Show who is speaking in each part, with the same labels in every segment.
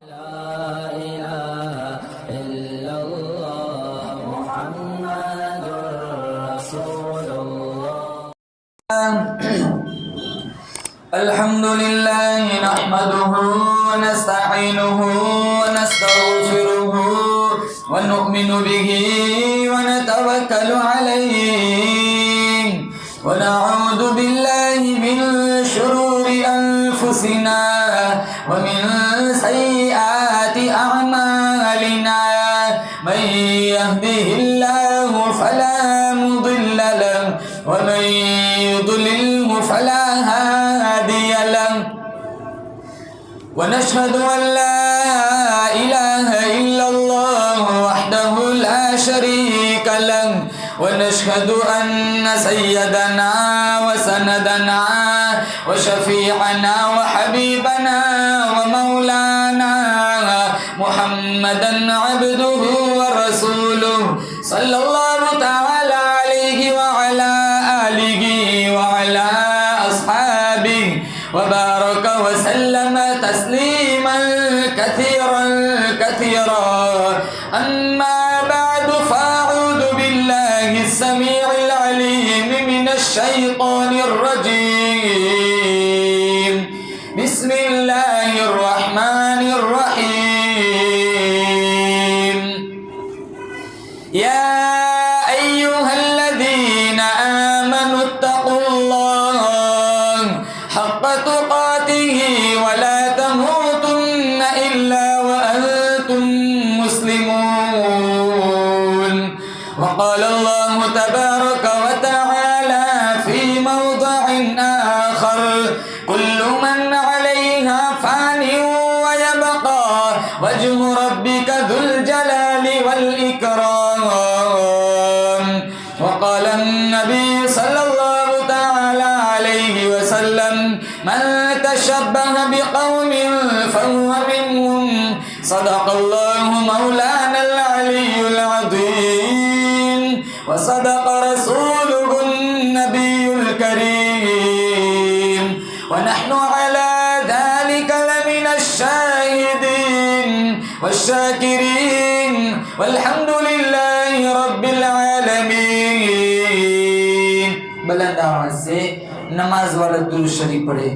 Speaker 1: لا إله إلا الله محمد رسول الله. الحمد لله نحمده ونستعينه ونستغفره ونؤمن به ونتوكل عليه ونعوذ بالله من شرور أنفسنا ومن سيئات أعمالنا. من يهده الله فلا مضل له ومن يضلله فلا هادي له. ونشهد أن لا إله إلا الله وحده لا شريك له. ونشهد أن سيدنا وسندنا وشفيعنا وحبيبنا ومولانا محمدا عبده ورسوله صلى الله تعالى عليه وعلى آله وعلى أصحابه وبارك وسلم تسليما كثيرا كثيرا. أما بعد فأعوذ بالله السميع العليم من الشيطان الرجيم. بسم الله الرحمن الرحيم. يا أيها الذين آمنوا اتقوا الله حق تقاته ولا تموتن إلا وأنتم مسلمون. وقال الله تبارك وتعالى في موضع آخر: كل من عليها فان ويبقى وجه ربك ذو الجلال والإكرام. وقال النبي صلى الله تعالى عليه وسلم: من تشبه بقوم فهو منهم. صدق الله مولانا العلي العظيم وصدق رسوله النبي الكريم ونحن على ذلك لمن الشاهدين والشاكرين والحمد لله رب العالمين. بلند آواز سے نماز والا درود شریف پڑھے.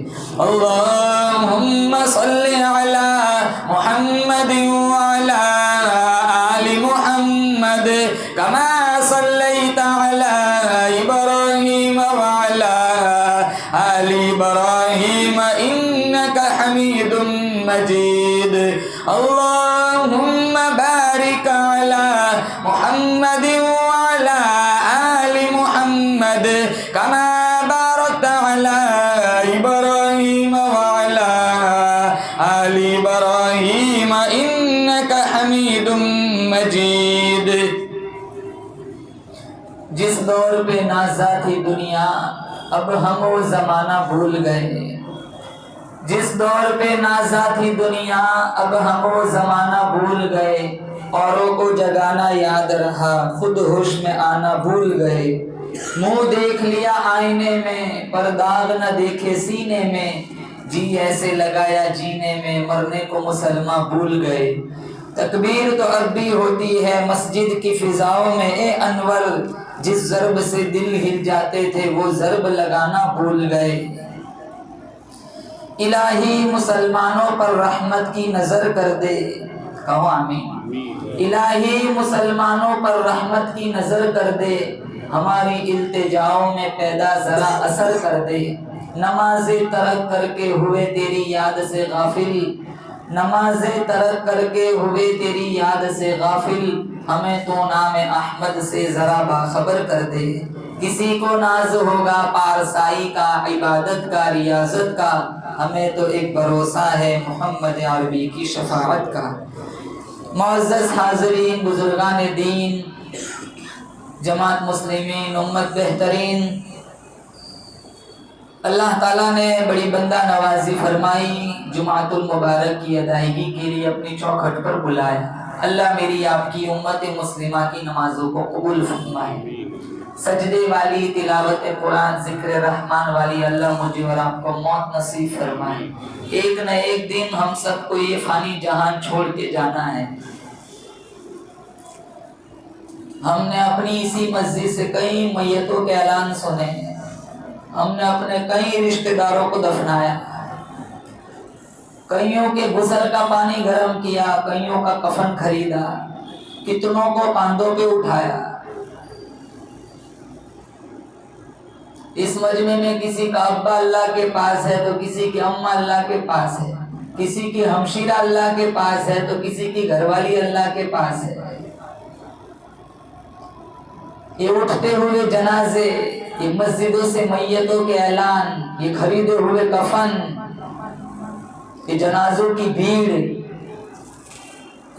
Speaker 1: اللہم صلی علی محمد وعلی آل محمد کما صلیت علی ابراہیم وعلی آل ابراہیم انک حمید مجید. اللہم بارک علی محمد وعلی آل محمد کما بارکت علی ابراہیم وعلی آل ابراہیم انک حمید مجید. جس دور پہ نازا تھی دنیا اب ہم وہ زمانہ بھول گئے. جس دور پہ نازا تھی دنیا اب ہم وہ زمانہ بھول گئے. اوروں کو جگانا یاد رہا خود ہوش میں آنا بھول گئے. منہ دیکھ لیا آئینے میں پر داغ نہ دیکھے سینے میں. جی ایسے لگایا جینے میں مرنے کو مسلمان بھول گئے. تکبیر تو اب بھی ہوتی ہے مسجد کی فضاؤں میں اے انور. جس ضرب سے دل ہل جاتے تھے وہ ضرب لگانا بھول گئے. الہی مسلمانوں پر رحمت کی نظر کر دے. کہو آمین. الہی مسلمانوں پر رحمت کی نظر کر دے. ہماری التجاؤں میں پیدا ذرا اثر کر دے. نمازیں ترک کر کے ہوئے تیری یاد سے غافل. نمازیں ترک کر کے ہوئے تیری یاد سے غافل. ہمیں تو نام احمد سے ذرا باخبر کر دے. کسی کو ناز ہوگا پارسائی کا عبادت کا ریاضت کا. ہمیں تو ایک بھروسہ ہے محمد عربی کی شفاعت کا. معزز حاضرین، بزرگان دین، جماعت مسلمین، امت بہترین، اللہ تعالیٰ نے بڑی بندہ نوازی فرمائی. جمعۃ المبارک کی ادائیگی کے لیے اپنی چوکھٹ پر بلایا. اللہ میری آپ کی امت مسلمہ کی نمازوں کو قبول فرمائے. سجدے والی، تلاوت قرآن، ذکر رحمان والی اللہ مجھے اور آپ کو موت نصیب فرمائے۔ ایک نہ ایک دن ہم سب کو یہ فانی جہان چھوڑ کے جانا ہے۔ ہم نے اپنی اسی مسجد سے کئی میتوں کے اعلان سنے ہیں، ہم نے اپنے کئی رشتہ داروں کو دفنایا، کئیوں کے غسل کا پانی گرم کیا، کئیوں کا کفن خریدا، کتنوں کو کاندھوں پہ اٹھایا۔ اس مجمع میں کسی کا ابا اللہ کے پاس ہے تو کسی کی اماں اللہ کے پاس ہے، کسی کی ہمشیرہ اللہ کے پاس ہے تو کسی کی گھر والی اللہ کے پاس ہے۔ یہ اٹھتے ہوئے جنازے، یہ مسجدوں سے میتوں کے اعلان، یہ خریدے ہوئے کفن، یہ جنازوں کی بھیڑ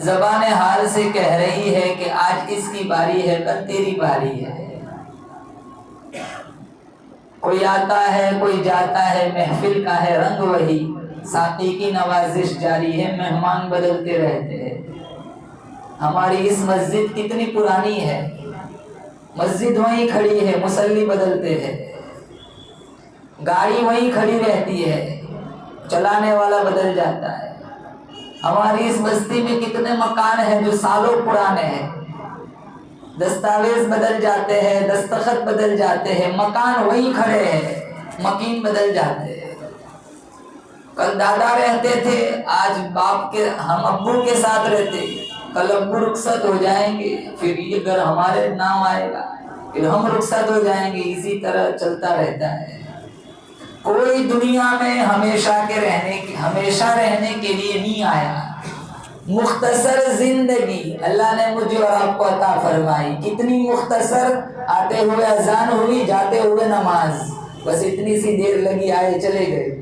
Speaker 1: زبان حال سے کہہ رہی ہے کہ آج اس کی باری ہے، کل تیری باری ہے۔ کوئی آتا ہے، کوئی جاتا ہے، محفل کا ہے رنگ وہی، ساقی کی نوازش جاری ہے، مہمان بدلتے رہتے ہیں۔ ہماری اس مسجد کتنی پرانی ہے، مسجد وہیں کھڑی ہے، مصلی بدلتے ہیں، گاڑی وہیں کھڑی رہتی ہے، چلانے والا بدل جاتا ہے۔ ہماری اس بستی میں کتنے مکان ہیں جو سالوں پرانے ہیں، دستاویز بدل جاتے ہیں، دستخط بدل جاتے ہیں، مکان وہیں کھڑے ہیں، مکین بدل جاتے ہیں۔ کل دادا رہتے تھے، آج باپ کے ہم ابو کے ساتھ رہتے، کل ابو رخصت ہو جائیں گے، پھر یہ گھر ہمارے نام آئے گا، پھر ہم رخصت ہو جائیں گے، اسی طرح چلتا رہتا ہے۔ کوئی دنیا میں ہمیشہ رہنے کے لیے نہیں آیا۔ مختصر زندگی اللہ نے مجھے اور آپ کو عطا فرمائی، کتنی مختصر، آتے ہوئے اذان ہوئی، جاتے ہوئے نماز، بس اتنی سی دیر لگی، آئے چلے گئے۔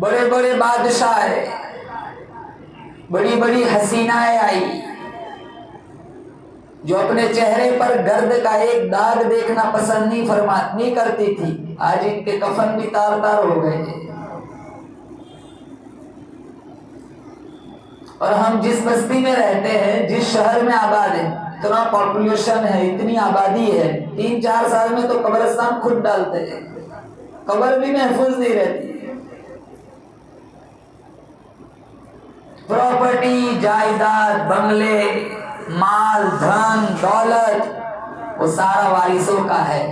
Speaker 1: بڑے بڑے بادشاہ آئے، بڑی بڑی حسینائیں آئی جو اپنے چہرے پر گرد کا ایک داغ دیکھنا پسند نہیں کرتی تھی، آج ان کے کفن بھی تار تار ہو گئے۔ اور ہم جس بستی میں رہتے ہیں، جس شہر میں آباد ہے، اتنا پاپولیشن ہے، اتنی آبادی ہے، 3-4 سال میں تو قبرستان خود ڈالتے ہیں، قبر بھی محفوظ نہیں رہتی۔ پراپرٹی، جائیداد، بنگلے، مال، دھن، دولت، وہ سارا وارثوں کا ہے۔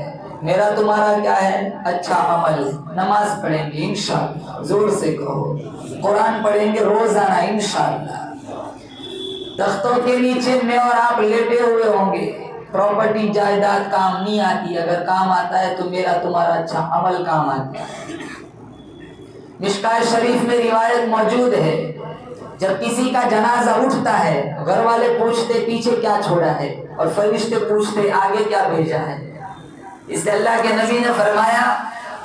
Speaker 1: میرا تمہارا کیا ہے؟ اچھا عمل، نماز پڑھیں گے انشاءاللہ، زور سے کہو، قرآن پڑھیں گے روزانہ انشاءاللہ، تختوں کے نیچے میں اور آپ لیٹے ہوئے ہوں گے۔ پراپرٹی، جائیداد کام نہیں آتی، اگر کام آتا ہے تو میرا تمہارا اچھا عمل کام آتا ہے۔ مشکوٰۃ شریف میں روایت موجود ہے، جب کسی کا جنازہ اٹھتا ہے، گھر والے پوچھتے پیچھے کیا چھوڑا ہے، اور فرشتے پوچھتے آگے کیا بھیجا ہے۔ اس لیے اللہ کے نبی نے فرمایا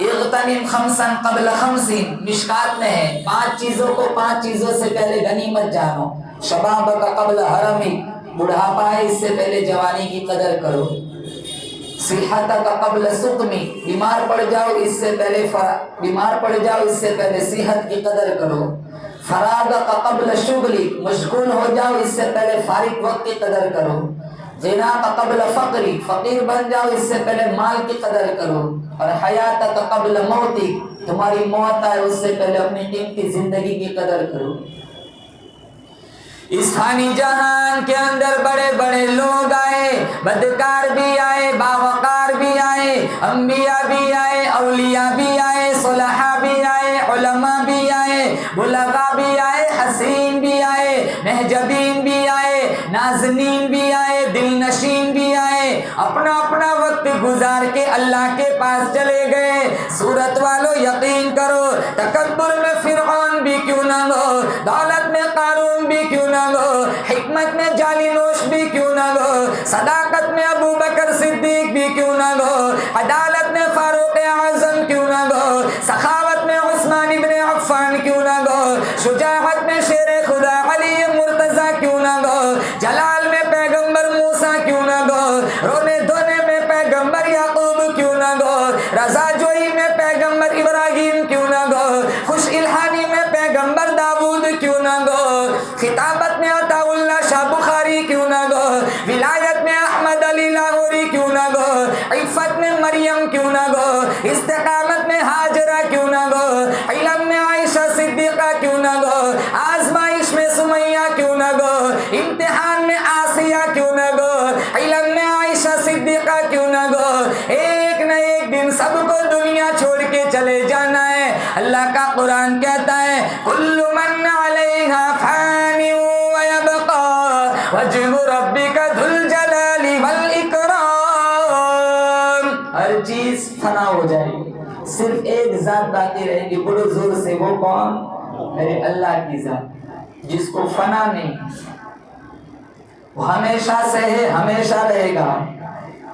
Speaker 1: اغتنم خمسا قبل خمس، مشکوٰۃ میں ہے 5 چیزوں کو 5 چیزوں سے پہلے غنیمت جانو۔ شبابک قبل حرمک، بڑھاپا ہے اس سے پہلے جوانی کی قدر کرو۔ صحتک قبل سقمک، بیمار پڑ جاؤ اس سے پہلے صحت کی قدر کرو۔ فراغک قبل شغلک، مشغول ہو جاؤ اس سے پہلے فارغ وقت کی قدر کرو۔ غناک قبل فقرک، فقیر بن جاؤ اس سے پہلے مال کی قدر کرو۔ اور حیاتک قبل موتک، تمہاری موت آئے اس سے پہلے اپنی قیمتی زندگی کی قدر کرو۔ اس فانی جہان کے اندر بڑے بڑے لوگ آئے، بدکار بھی آئے، باوقار بھی آئے، انبیاء بھی آئے، اولیاء بھی آئے، صلحاء بھی آئے، علماء بھی آئے، بلغاء بھی آئے، حسین بھی آئے، محجبین بھی آئے، نازنین بھی آئے، دل نشین بھی آئے، اپنا اپنا وقت گزار کے اللہ کے پاس چلے گئے۔ سورت والو یقین کرو، تکبر میں فرعون بھی کیوں نہ ہو، دولت میں قارون بھی کیوں نہ ہو، حکمت میں جعلی نوش بھی کیوں نہ ہو، صداقت میں ابو بکر صدیق بھی کیوں نہ ہو، عدالت میں فاروق اعظم کیوں نہ ہو، سخاوت میں عثمان ابن عفان کیوں نہ ہو، شجاعت میں شیر خدا علی مرتضیٰ کیوں نہ ہو، جلال میں پیغمبر موسیٰ کیوں نہ ہو، رونے دھونے میں پیغمبر یعقوب کیوں نہ ہو، رضا جوئی میں پیغمبر ابراہیم کیوں نہ ہو، خوش الہانی میں پیغمبر داؤد کیوں نہ ہو، مریم کیوں نہ گو, استقامت میں ہاجرہ کیوں نہ گو, علم میں عائشہ صدیقہ کیوں نہ گو, آزمائش میں سمیہ کیوں نہ گو, امتحان میں آسیہ کیوں نہ گو, علم میں عائشہ صدیقہ کیوں نہ گو. ایک نہ ایک دن سب کو دنیا چھوڑ کے چلے جانا ہے. اللہ کا قرآن کہتا ہے کل من علیہا فان ویبقى وجہ ربک ذو الجلال والاکرام. ہر چیز فنا ہو جائے گی, صرف ایک ذات باقی رہے گی. بڑے زور سے, وہ کون؟ میرے اللہ کی ذات جس کو فنا نہیں, وہ ہمیشہ سے ہے, ہمیشہ رہے گا.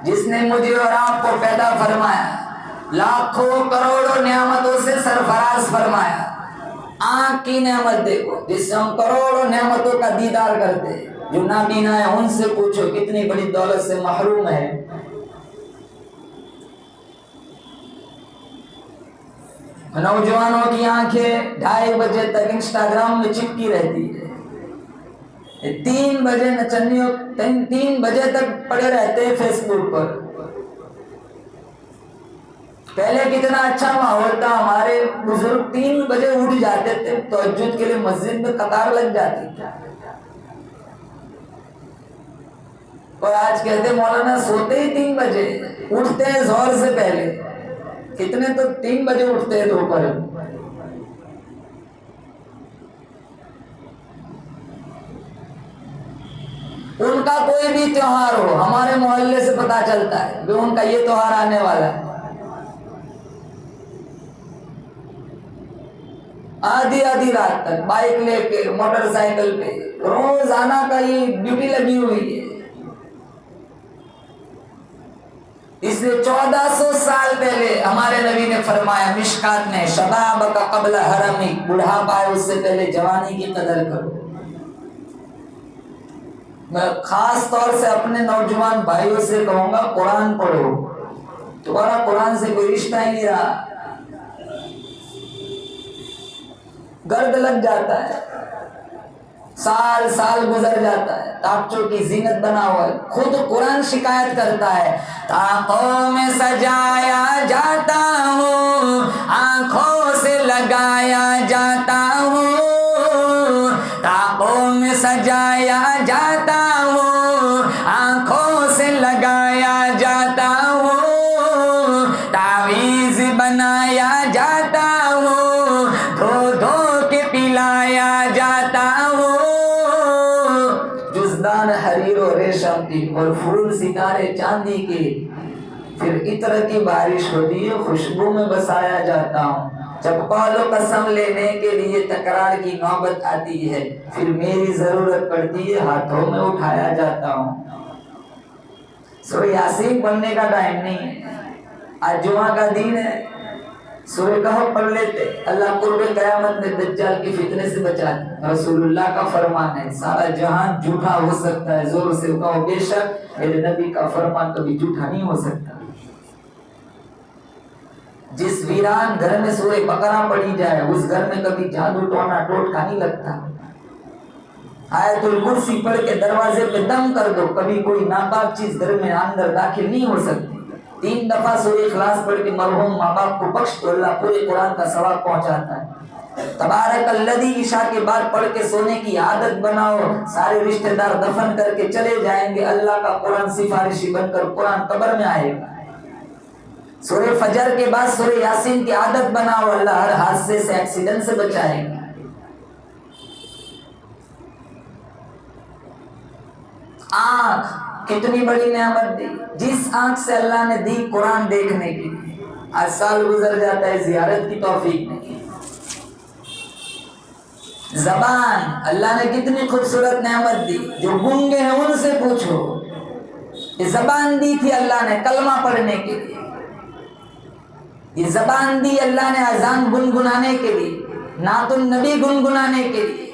Speaker 1: جس نے مجھے اور آپ کو پیدا فرمایا, لاکھوں کروڑوں نعمتوں سے سرفراز فرمایا. آنکھ کی نعمت دیکھو جس سے ہم کروڑوں نعمتوں کا دیدار کرتے. جو نابینا ہے ان سے پوچھو کتنی بڑی دولت سے محروم ہے. نوجوانوں کی آنکھیں 2:30 بجے تک انسٹاگرام میں چپکی رہتی ہے. 3 بجے نچنیوں 3 بجے تک پڑے رہتے ہیں فیس بک پر. پہلے کتنا اچھا ماحول تھا, ہمارے بزرگ 3 بجے اٹھ جاتے تھے, تہجد کے لیے مسجد میں قطار لگ جاتی تھی. اور آج کہتے مولانا سوتے ہی 3 بجے, اٹھتے ہیں ظہر سے پہلے. کتنے تو 3 بجے اٹھتے ہیں دوپہر. ان کا کوئی بھی تیوہار ہو, ہمارے محلے سے پتا چلتا ہے کہ ان کا یہ تیوہار آنے والا ہے. آدھی رات تک بائک لے کے, موٹر سائیکل پہ, روزانہ کا یہ ڈیوٹی لگی ہوئی ہے. اس لیے 1400 سال پہلے ہمارے نبی نے فرمایا مشکات میں, شبابک قبل حرمک, بڑھاپا ہے اس سے پہلے جوانی کی قدر کرو. میں خاص طور سے اپنے نوجوان بھائیوں سے کہوں گا قرآن پڑھو. تمہارا قرآن سے کوئی رشتہ ہی نہیں رہا, گرد لگ جاتا ہے, سال گزر جاتا ہے, تاکچوں کی زینت بنا ہوا ہے. خود قرآن شکایت کرتا ہے طاقوں میں سجایا جاتا ہوں, آنکھوں سے لگایا جاتا ہوں, طاقوں میں سجایا جاتا ہوں, آنکھوں سے لگایا جاتا ہوں, تعویذ بنایا جاتا ہوں, دھو کے پلایا جاتا ہوں. جزدان حریر و ریشم کی اور پھول ستارے چاندی کی, پھر عطر کی بارش ہوتی ہے, خوشبو میں بسایا جاتا ہوں. جب قول و قسم لینے کے لیے تکرار کی نوبت آتی ہے, پھر میری ضرورت پڑتی ہے, ہاتھوں میں اٹھایا جاتا ہوں. سورہ یاسین پڑھنے کا ٹائم نہیں ہے, آج جمعہ کا دن ہے, سورہ کہف پڑھ لیتے. اللہ قرب قیامت میں دجال کی فتنے سے بچاتے. رسول اللہ کا فرمان ہے سارا جہان جھوٹا ہو سکتا ہے, زور سے کہو بے شک میرے نبی کا فرمان کبھی جھوٹا نہیں ہو سکتا. جس ویران گھر میں سورہ بقرہ پڑھی جائے اس گھر میں کبھی جادو ٹونا ٹوٹکا نہیں لگتا. آیت الکرسی پڑھ کے دروازے پہ دم کر دو, کبھی کوئی ناپاک چیز گھر میں اندر داخل نہیں ہو سکتی. 3 دفعہ سورہ اخلاص پڑھ کے مرحوم ماں باپ کو بخش دو, اللہ پورے قرآن کا ثواب پہنچاتا ہے. تبارک الذی عشاء کے بعد پڑھ کے سونے کی عادت بناؤ, سارے رشتہ دار دفن کر کے چلے جائیں گے, اللہ کا قرآن سفارشی بن کر قرآن قبر میں آئے گا. سورہ فجر کے بعد سورہ یاسین کی عادت بناؤ, اللہ ہر حادثے سے ایکسیڈنٹ سے بچائے گا. آنکھ کتنی بڑی نعمت دی, جس آنکھ سے اللہ نے دی قرآن دیکھنے کی, آج سال گزر جاتا ہے زیارت کی توفیق نہیں. زبان اللہ نے کتنی خوبصورت نعمت دی, جو گونگے ہیں ان سے پوچھو. یہ زبان دی تھی اللہ نے کلمہ پڑھنے کے لیے, یہ زبان دی اللہ نے اذان گنگنانے کے لیے, نعت النبی گنگنانے کے لیے.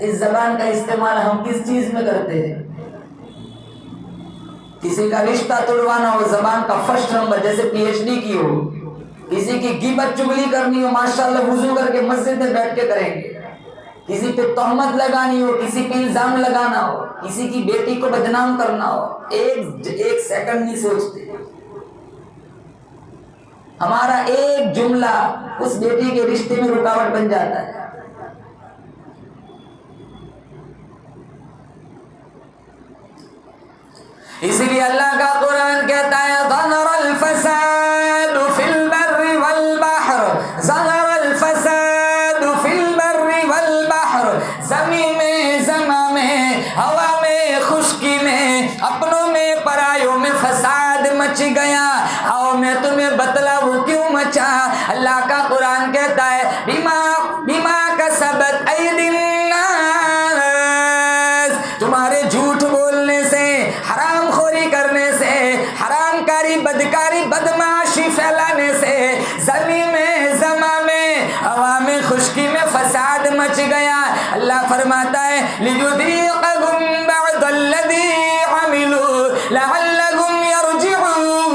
Speaker 1: اس زبان کا استعمال ہم کس چیز میں کرتے ہیں؟ کسی کا رشتہ توڑوانا ہو, زبان کا فرسٹ نمبر, جیسے پی ایچ ڈی کی ہو. کسی کی غیبت چگلی کرنی ہو, ماشاءاللہ وضو کر کے مسجد میں بیٹھ کے کریں گے. کسی پہ تہمت لگانی ہو, کسی پہ الزام لگانا ہو, کسی کی بیٹی کو بدنام کرنا ہو, ایک سیکنڈ نہیں سوچتے. ہمارا ایک جملہ اس بیٹی کے رشتے میں رکاوٹ بن جاتا ہے۔ اس لیے اللہ کا قرآن کہتا ہے ظہر الفساد فی البر والبحر، ظہر الفساد فی البر والبحر، زمین میں، زماں میں، ہوا میں، خشکی میں، اپنوں میں، پرایوں میں فساد مچ گیا۔ آؤ میں تمہیں بتلاؤں کیوں مچا۔ اللہ کا قرآن کہتا ہے بما کسبت ایدی الناس، تمہارے جھوٹ بولنے سے، حرام خوری کرنے سے، حرام کاری، بدکاری، بدمعاشی پھیلانے سے زمین میں، زماں میں، ہوا میں، خشکی میں فساد مچ گیا۔ اللہ فرماتا ہے لِيُذِيقَهُمْ بَعْضَ الَّذِي عَمِلُوا لَعَلَّهُمْ يَرْجِعُونَ۔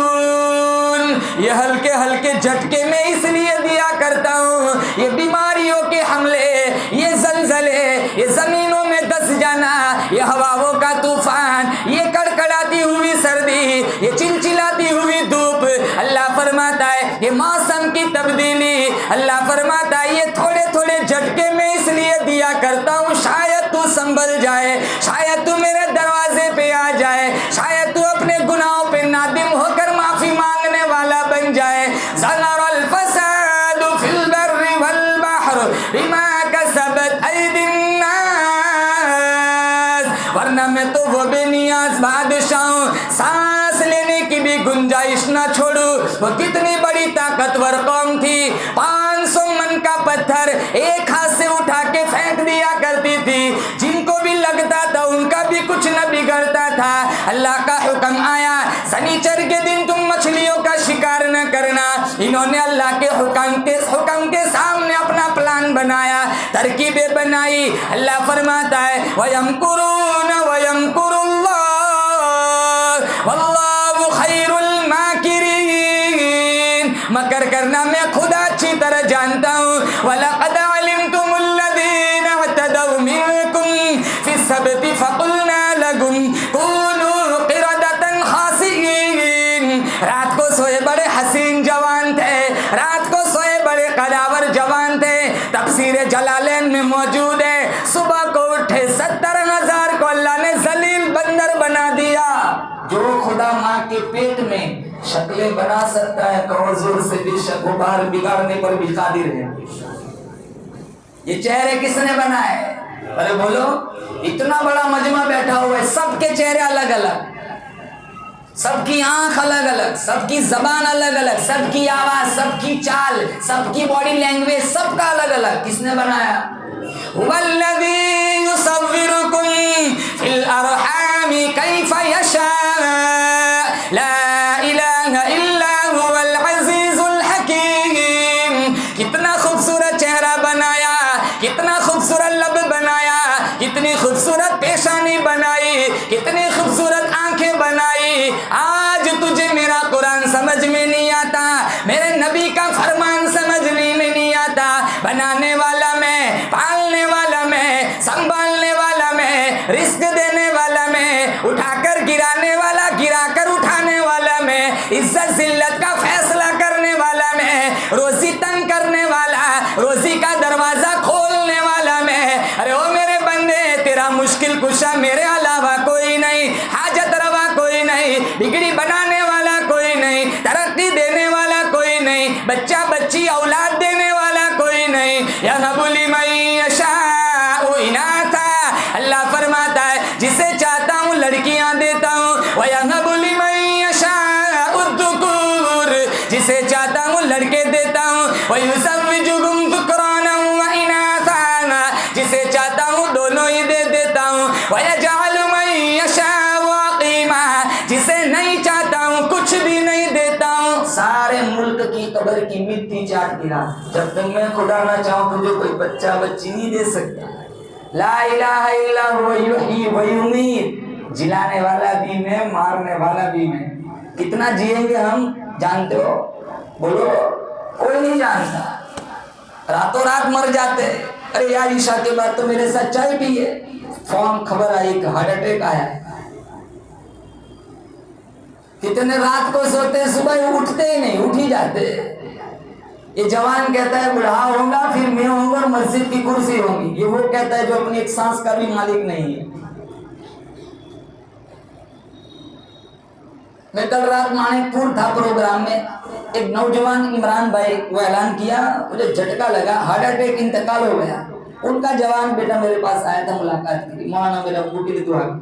Speaker 1: یہ ہلکے ہلکے جھٹکے میں اس لیے دیا کرتا ہوں، یہ بیماریوں کے حملے، یہ زلزلے، یہ زمینوں میں دس جانا، یہ ہواؤں کا طوفان، یہ کڑکڑاتی ہوئی سردی، یہ چلچلاتی ہوئی دھوپ، اللہ فرماتا ہے یہ موسم کی تبدیلی، اللہ فرماتا ہے یہ تھوڑے تھوڑے جھٹکے میں اس لیے دیا کرتا ہوں شاید تو سنبھل جائے، شاید تو میرے دروازے پہ آ جائے، شاید تو اپنے گناہوں پہ نادم ہو کر معافی مانگنے والا بن جائے۔ ظہر الفساد فی البر والبحر بما کسبت ایدی الناس، ورنہ میں تو وہ بے نیاز بادشاہوں، سانس لینے کی بھی گنجائش نہ چھوڑوں۔ وہ کتنی بڑی طاقتور قوم تھی، 500 من کا پتھر ایک ہاتھ سے اٹھا کے پھینک دیا کرتی تھی، جن کو بھی لگتا تھا ان کا بھی کچھ نہ بگڑتا تھا۔ اللہ کا حکم آیا سنیچر کے دن تم مچھلیوں کا شکار نہ کرنا۔ انہوں نے اللہ کے حکم کے سامنے اپنا پلان بنایا، ترکیبیں بنائی۔ اللہ فرماتا ہے وَيَمْكُرُونَ وَيَمْكُرُ اللَّهُ وَاللَّهُ خَيْرُ الْمَاكِرِينَ، مکر کرنا میں خدا اچھی طرح جانتا ہوں۔ وَلَقَدْ عَلِمْتُمُ الَّذِينَ اعْتَدَوْا مِنْكُمْ فِي السَّبْتِ فَقُلْنَا لَهُمْ كُونُوا قِرَدَةً خَاسِئِينَ۔ رات کو سوئے بڑے حسین جوان تھے، رات کو سوئے بڑے قداور جوان تھے، تفسیر جلالین میں موجود ہے۔ صبح کو اٹھے 70,000 کو اللہ نے ذلیل بندر بنا دیا۔ جو خدا ماں کے پیٹ میں شکلیں بنا سکتا ہے تو حضور سے بے شک وہ باہر بگاڑنے پر بھی قادر ہے۔ یہ چہرے کس نے بنائے؟ ارے بولو، اتنا بڑا مجمع بیٹھا ہوا ہے، سب کے چہرے الگ الگ، سب کی آنکھ الگ الگ، سب کی زبان الگ الگ، سب کی آواز، سب کی چال، سب کی باڈی لینگویج، سب کا الگ الگ۔ کس نے بنایا؟ هو الذی یصورکم فی الارحام کیف یشاء لا الہ الا هو العزیز الحکیم۔ کتنا خوبصورت چہرہ بنایا، کتنا خوبصورت لب بنایا، کتنی خوبصورت پیشانی بنائی، کتنی خوبصورت آنکھیں بنائی۔ آج تجھے میرا قرآن سمجھ میں نہیں آتا، میرے نبی کا فرمان سمجھنے میں نہیں آتا۔ بنانے والا میں، پالنے والا میں، سنبھالنے والا میں، رزق دینے والا میں، اٹھا کر گرانے والا، گرا کر اٹھانے والا میں، عزت ذلت کا فیصلہ کرنے والا میں، روزی تنگ کرنے والا، روزی کا دروازہ کھولنے والا میں۔ ارے او میرے بندے، تیرا مشکل کشا میرے علاوہ کوئی نہیں، حاجت روا کوئی نہیں، بگڑی بنانے والا کوئی نہیں، ترقی دینے والا کوئی نہیں، بچہ بچی اولاد دینے والا کوئی نہیں۔ یَهَبُ لِمَن یَشَاءُ إِنَاثًا، اللہ فرماتا ہے جسے چاہتا ہوں لڑکیاں دیتا ہوں۔ وَيَهَبُ لِمَن يَشَاءُ الذُّكُورَ، جسے چاہتا ہوں لڑکے دیتا ہوں۔ وَيُزَوِّجُهُمْ ذُكْرَانًا وَإِنَاثًا، جسے چاہتا ہوں دونوں ہی دے دیتا ہوں۔ وَيَجْعَلُ مَن يَشَاءُ عَقِيمًا، جسے نہیں چاہتا ہوں کچھ بھی نہیں دیتا ہوں۔ سارے ملک کی قبر کی مٹی چاٹ گرا، جب تک میں خدا نہ چاہوں تجھے کوئی بچہ بچی نہیں دے سکتا۔ لا الہ الا هو یحیی و یمیت، جلانے والا بھی میں، مارنے والا بھی میں۔ کتنا جیئیں گے ہم جانتے ہو؟ بولو، کوئی نہیں جانتا، راتوں رات مر جاتے۔ ارے یار عشاء کے بعد تو میرے ساتھ چائے پیے، فون خبر آئی کہ ہارٹ اٹیک آیا ہے۔ کتنے رات کو سوتے صبح اٹھتے ہی نہیں، اٹھ ہی جاتے۔ یہ جوان کہتا ہے بڑھا ہوگا پھر میں ہوں گا اور مسجد کی کرسی ہوگی، یہ وہ کہتا ہے جو اپنی ایک سانس کا بھی مالک نہیں ہے۔ میں کل رات مانک پور تھا پروگرام میں، ایک نوجوان عمران بھائی وہ اعلان کیا، مجھے جھٹکا لگا، ہارٹ اٹیک انتقال ہو گیا۔ ان کا جوان بیٹا میرے پاس آیا تھا ملاقات کے لیے، مولانا میرا ابو کے لیے دعا کی۔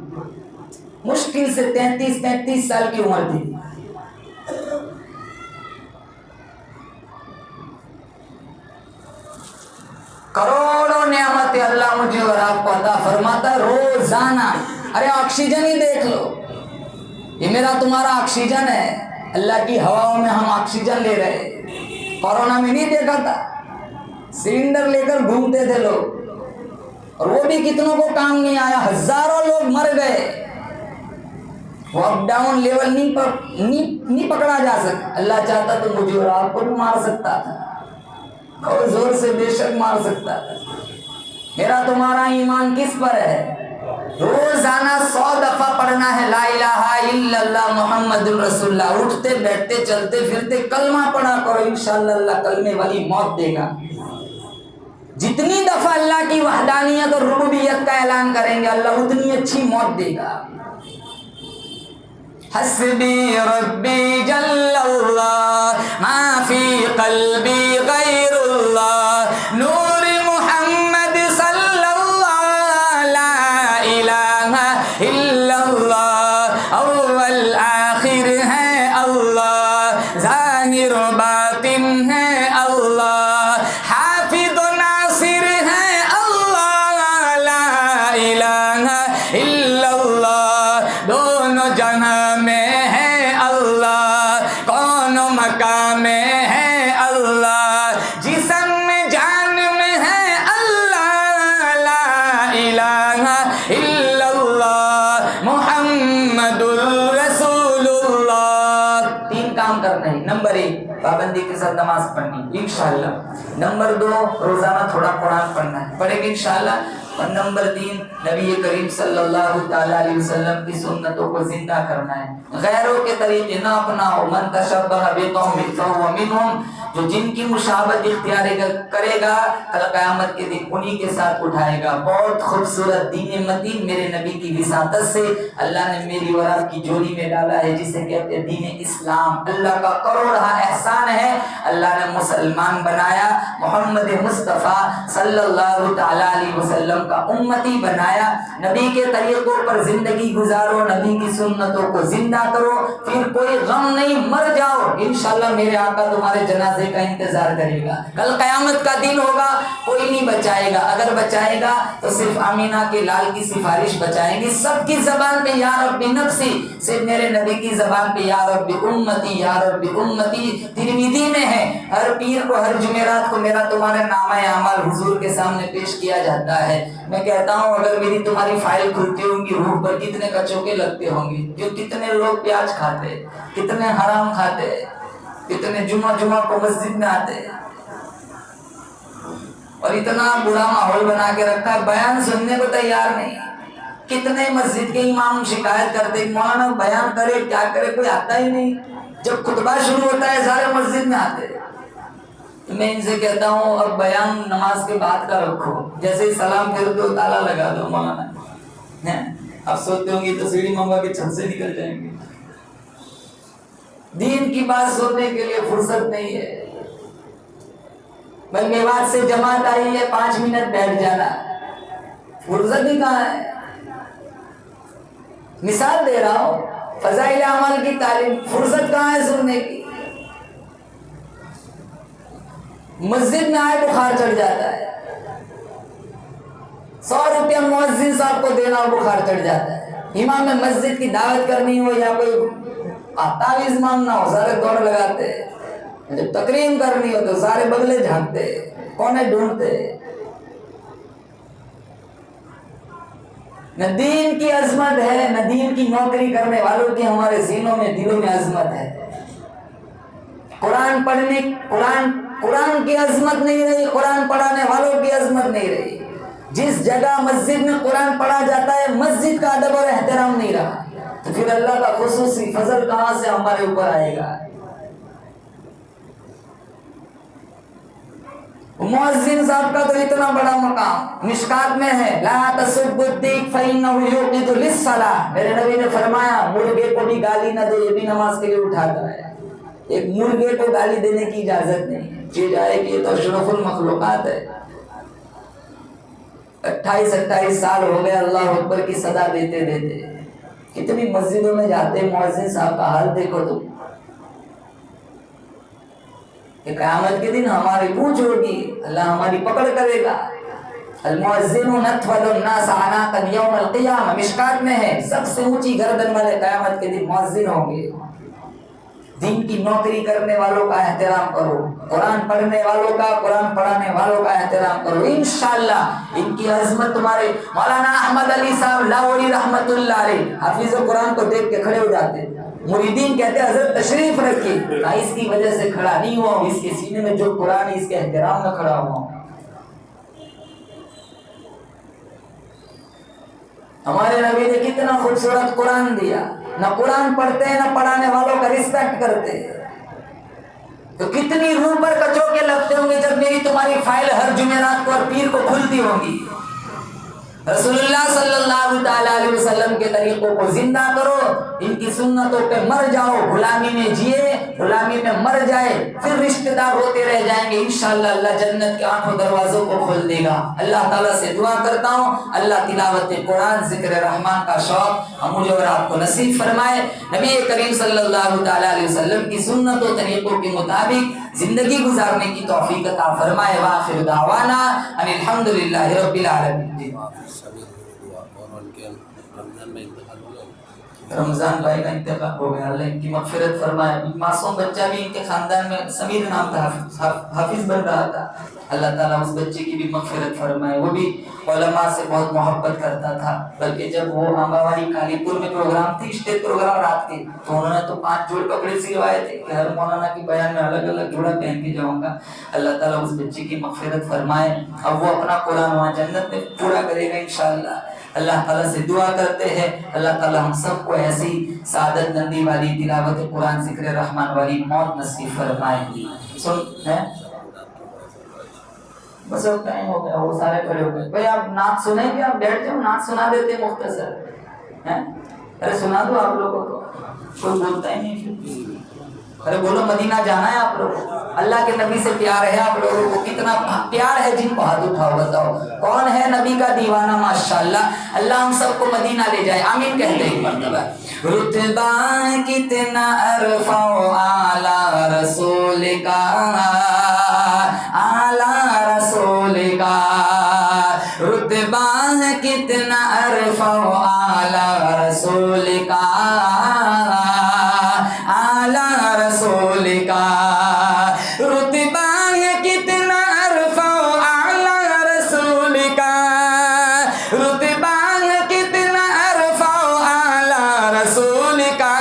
Speaker 1: مشکل سے 33 سال کی عمر تھی۔ کروڑوں نعمتیں اللہ مجھے اور آپ کو عطا فرماتا ہے روزانہ۔ ارے آکسیجن ہی دیکھ لو، یہ میرا تمہارا آکسیجن ہے، اللہ کی ہواؤں میں ہم آکسیجن لے رہے ہیں۔ کورونا میں نہیں دیکھا تھا، سلنڈر لے کر گھومتے تھے لوگ، اور وہ بھی کتنوں کو کام نہیں آیا، ہزاروں لوگ مر گئے۔ لاک ڈاؤن لیول نہیں پکڑا جا سکتا، اللہ چاہتا تو مجھے اور آپ کو بھی مار سکتا تھا، اور زور سے بے شک مار سکتا تھا۔ میرا تمہارا ایمان کس پر ہے؟ روزانہ 100 دفعہ پڑھنا ہے لا الہ الا اللہ محمد الرسول اللہ، اٹھتے بیٹھتے چلتے پھرتے کلمہ پڑھا کرو، انشاءاللہ اللہ کلمے والی موت دے گا۔ جتنی دفعہ اللہ کی وحدانیت اور ربوبیت کا اعلان کریں گے اللہ اتنی اچھی موت دے گا۔ حسبی ربی جل اللہ ما فی قلبی غیر اللہ نور محمد صلی اللہ لا الہ الا اللہ، اول آخر ہے اللہ، ظاہر باطن ہے اللہ، حافظ و ناصر ہے اللہ، لا الہ الا اللہ، دونوں جہاں میں ہے اللہ، کون و مکان میں ہے اللہ، جسم میں جان میں ہے اللہ، لا الہ الا اللہ محمد الرسول اللہ۔ 3 کام کرنے ہیں۔ نمبر 1 پابندی کے ساتھ نماز پڑھنی انشاءاللہ۔ نمبر 2 روزانہ تھوڑا قرآن پڑھنا ہے، پڑھیں گے انشاءاللہ۔ اور نمبر 3 نبی کریم صلی اللہ تعالیٰ علیہ وسلم کی سنتوں کو زندہ کرنا ہے، غیروں کے طریقے نہ اپناؤ۔ من تشبہ بقوم فہو منہم، جو جن کی مشابہت اختیار کرے گا کل قیامت کے دن انہی کے ساتھ اٹھائے گا۔ بہت خوبصورت دین متین میرے نبی کی وساطت سے اللہ نے میری اور آپ کی جوڑی میں ڈالا ہے، جسے کہتے ہیں دین اسلام۔ اللہ کا کروڑا احسان ہے، اللہ نے مسلمان بنایا، محمد مصطفیٰ صلی اللہ تعالیٰ علیہ وسلم کا امتی بنایا۔ نبی کے طریقوں پر زندگی گزارو، نبی کی سنتوں کو زندہ کرو، پھر کوئی غم نہیں، مر جاؤ انشاءاللہ میرے آقا تمہارے جنازے کا انتظار کرے گا۔ کل قیامت کا دن ہوگا، کوئی نہیں بچائے گا، اگر بچائے گا تو صرف آمینہ کے لال کی سفارش بچائیں گی۔ سب کی زبان پہ یا رب نفسی، صرف میرے نبی کی زبان پہ یا رب امتی یا رب امتی۔ ترمذی میں ہے ہر پیر کو ہر جمعرات کو میرا تمہارے نامہ اعمال حضور کے سامنے پیش کیا جاتا ہے۔ میں کہتا ہوں اگر میری تمہاری فائل کھلتی ہوں گی روح پر کتنے کچوکے لگتے ہوں گے، جو کتنے لوگ پیاز کھاتے، کتنے حرام کھاتے، کتنے جمعہ کو مسجد میں آتے، اور اتنا برا ماحول بنا کے رکھا ہے، بیان سننے کو تیار نہیں۔ کتنے مسجد کے امام شکایت کرتے مولانا بیان کرے کیا کرے، کوئی آتا ہی نہیں، جب خطبہ شروع ہوتا ہے سارے مسجد میں آتے۔ میں ان سے کہتا ہوں اب بیان نماز کے بعد کا رکھو، جیسے ہی سلام پھر دو تالا لگا دو مولانا۔ اب سوتے ہوں گی تو سیڑھی منگوا کے چھت سے نکل جائیں گے۔ دین کی بات سننے کے لیے فرصت نہیں ہے۔ بھائی میوات سے جماعت آئی ہے 5 منٹ بیٹھ جانا، فرصت ہی کہاں ہے۔ مثال دے رہا ہوں، فضائل اعمال کی تعلیم، فرصت کہاں ہے سننے کی۔ مسجد میں آئے بخار چڑھ جاتا ہے، 100 روپیہ مؤذن صاحب کو دینا اور بخار چڑھ جاتا ہے۔ امام مسجد کی دعوت کرنی ہو یا کوئی تعویذ مانگنا ہو سارے دوڑ لگاتے، جب تقریم کرنی ہو تو سارے بگلے جھانکتے، کونے ڈھونڈتے۔ نہ دین کی عظمت ہے، نہ دین کی نوکری کرنے والوں کی ہمارے سینوں میں دلوں میں عظمت ہے۔ قرآن پڑھنے قرآن کی عظمت نہیں رہی، قرآن پڑھانے والوں کی عظمت نہیں رہی۔ جس جگہ مسجد میں قرآن پڑھا جاتا ہے مسجد کا ادب اور احترام نہیں رہا، تو پھر اللہ کا خصوصی فضل کہاں سے ہمارے اوپر آئے گا؟ مؤذن صاحب کا تو اتنا بڑا مقام مشکات میں ہے، لا تسبوا الدیک فإنہ یوقظ للصلاۃ، میرے نبی نے فرمایا مرغے کو بھی گالی نہ دے، یہ بھی نماز کے لیے اٹھاتا ہے۔ ایک مرغے کو گالی دینے کی اجازت نہیں ہے، یہ جائے کہ یہ تو اشرف المخلوقات ہے۔ 28 سال ہو گئے اللہ اکبر کی صدا دیتے دیتے، کتنی مسجدوں میں جاتے مؤذن صاحب کا حال دیکھو تم، کہ قیامت کے دن ہماری پوچھ ہوگی، اللہ ہماری پکڑ کرے گا۔ المؤذن نتول الناس عناقا یوم القیامہ، مشکات میں ہے سب سے اونچی گردن والے قیامت کے دن مؤذن ہوں گے۔ دین کی نوکری کرنے والوں کا احترام کرو، قرآن پڑھنے والوں کا، قرآن پڑھانے والوں کا احترام کرو، انشاءاللہ ان کی عظمت تمہارے مولانا احمد علی صاحب لاہوری رحمت اللہ علیہ حافظ قرآن کو دیکھ کے کھڑے ہو جاتے، مریدین کہتے ہیں حضرت تشریف رکھیے، اس کی وجہ سے کھڑا نہیں ہوا ہوں، اس کے سینے میں جو قرآن ہے اس کے احترام میں کھڑا ہوا ہوں۔ ہمارے نبی نے کتنا خوبصورت قرآن دیا، نہ قرآن پڑھتے ہیں نہ پڑھانے والوں کا رسپیکٹ کرتے، تو کتنی روح پر کچوکے لگتے ہوں گے جب میری تمہاری فائل ہر جمعرات کو اور پیر کو کھلتی ہوگی۔ رسول اللہ صلی اللہ تعالیٰ علیہ وسلم کے طریقوں کو زندہ کرو، ان کی سنتوں پہ مر جاؤ، غلامی میں جیے، غلامی میں مر جائے، پھر رشتہ دار ہوتے رہ جائیں گے، انشاءاللہ اللہ جنت کے آنکھوں دروازوں کو کھول دے گا۔ اللہ تعالیٰ سے دعا کرتا ہوں اللہ تلاوت قرآن ذکر رحمان کا شوق ہم مجھے اور آپ کو نصیب فرمائے، نبی کریم صلی اللہ تعالیٰ علیہ وسلم کی سنت و طریقوں کے مطابق زندگی گزارنے کی توفیق عطا فرمائے۔ وآخر دعوانا ان الحمدللہ رب العالمین۔ رمضان بھائی کا انتقال ہو گیا، اللہ ان کی مغفرت فرمائے۔ معصوم بچہ بھی ان کے خاندان میں سمیر نام کا حافظ بن رہا تھا، اللہ تعالیٰ اس بچے کی بھی مغفرت فرمائے۔ وہ بھی علماء سے بہت محبت کرتا تھا، بلکہ جب وہ آمباواری کالی پور میں پروگرام تھی، اسٹیج پروگرام رات کے، تو انہوں نے تو 5 جوڑ کپڑے سلوائے تھے کہ ہر مولانا کی بیان میں الگ الگ جوڑا پہن کے جاؤں گا۔ اللہ تعالیٰ اس بچے کی مغفرت فرمائے، اب وہ اپنا قرآن وہاں جنت میں پورا کرے گا انشاءاللہ۔ اللہ تعالیٰ سے دعا کرتے ہیں اللہ تعالیٰ ہم سب کو ایسی سعادت نندی والی تلاوت قرآن ذکر رحمان والی موت نصیب فرمائے۔ سن ہے بس اب ٹائم ہو گیا، وہ سارے کھڑے ہو گئے، بھائی آپ نعت سنیں گے؟ آپ بیٹھ جاؤ، نعت سنا دیتے مختصر ہے، ارے سنا دو آپ لوگوں کو، کوئی بولتا ہی نہیں پھر، ارے بولو مدینہ جانا ہے آپ لوگوں کو، اللہ کے نبی سے پیار ہے آپ لوگوں کو، کتنا پیار ہے جن کو ہاتھ اٹھاؤ بتاؤ کون ہے نبی کا دیوانہ ماشاءاللہ، اللہ ہم سب کو مدینہ لے جائے، آمین کہتے ہیں ایک مرتبہ۔ رتبہ کتنا عرفہ و اعلیٰ رسول کا، اعلیٰ رسول کا، رتبہ کتنا عرفہ و اعلیٰ رسول کا، اعلیٰ رسول کا، رتبہ کتنا عرفہ و اعلیٰ رسول کا، رتبہ کتنا عرفہ و اعلیٰ رسول کا،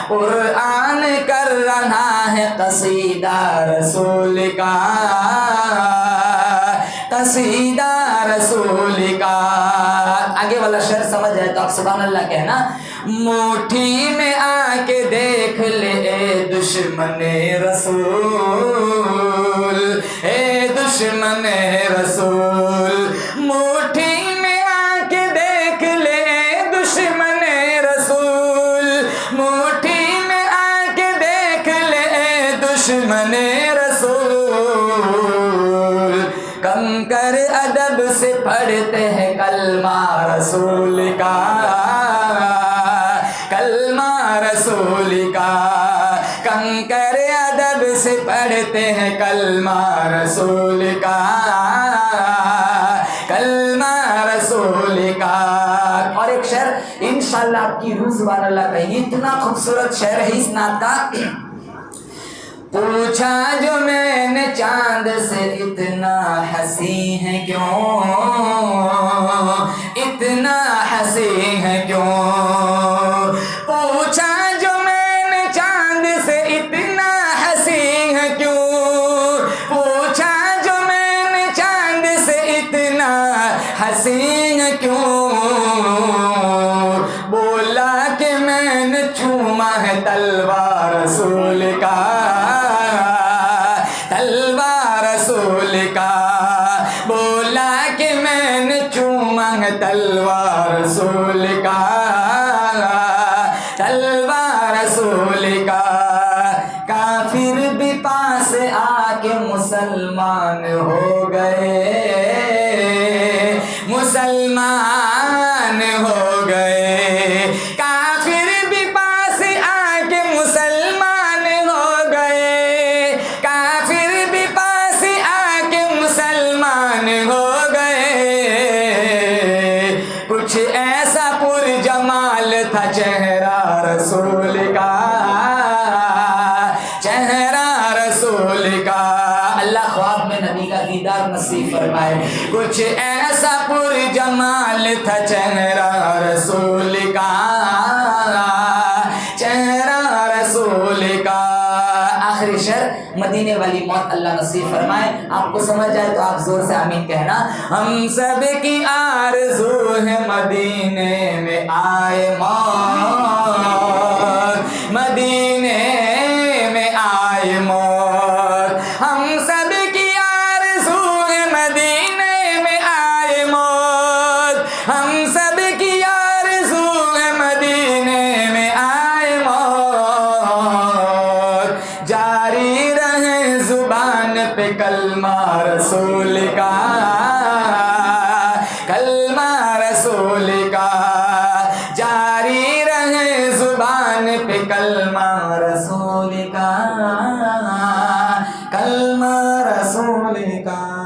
Speaker 1: قرآن کر رہا ہے قصیدہ رسول کا، قصیدہ رسول کا۔ آگے والا شعر سمجھ ہے تو آپ سبحان اللہ کہنا۔ مٹھی میں آ کے دیکھ لے اے دشمن رسول، اے دشمن رسول، مٹھی میں آ کے دیکھ لے اے دشمن رسول، مٹھی میں آ کے دیکھ لے اے دشمن رسول، کنکر ادب سے پڑھتے ہیں کلمہ رسول کا، کلمہ رسول کا، کنکر ادب سے پڑھتے ہیں کلمہ رسول کا، کلمہ رسول کا۔ اور ایک شعر انشاءاللہ آپ کی روح سبحان اللہ کہیں گی، اتنا خوبصورت شعر ہے اس نعت کا۔ پوچھا جو میں نے چاند سے اتنا حسین ہے کیوں، اتنا حسین ہے کیوں، پوچھا جو میں نے چاند سے اتنا حسین ہے کیوں، پوچھا جو میں نے چاند سے اتنا حسین ہے کیوں،
Speaker 2: تلوار رسول کا، تلوار رسول کا، بولا کہ میں نے چوما ہے تلوار رسول کا، تلوار رسول کا، کافر بھی پاس آ کے مسلمان ہو گئے، مسلمان ہو گئے، کافر بھی پاس آ کے مسلمان ہو گئے، کافر بھی پاس آ کے مسلمان ہو گئے، کچھ ایسا پر جمال تھا چہرہ رسول کا، چہرہ رسول کا، اللہ خواب میں نبی کا دیدار نصیب فرمائے، کچھ ایسا پر جمال تھا چہرہ رسول کا، چہرہ رسول کا۔ آخری شعر، مدینے والی موت اللہ نصیب فرمائے۔ آپ کو سمجھ آئے تو آپ زور سے آمین کہنا۔ ہم سب کی آرزو ہے مدینے میں آئے موت،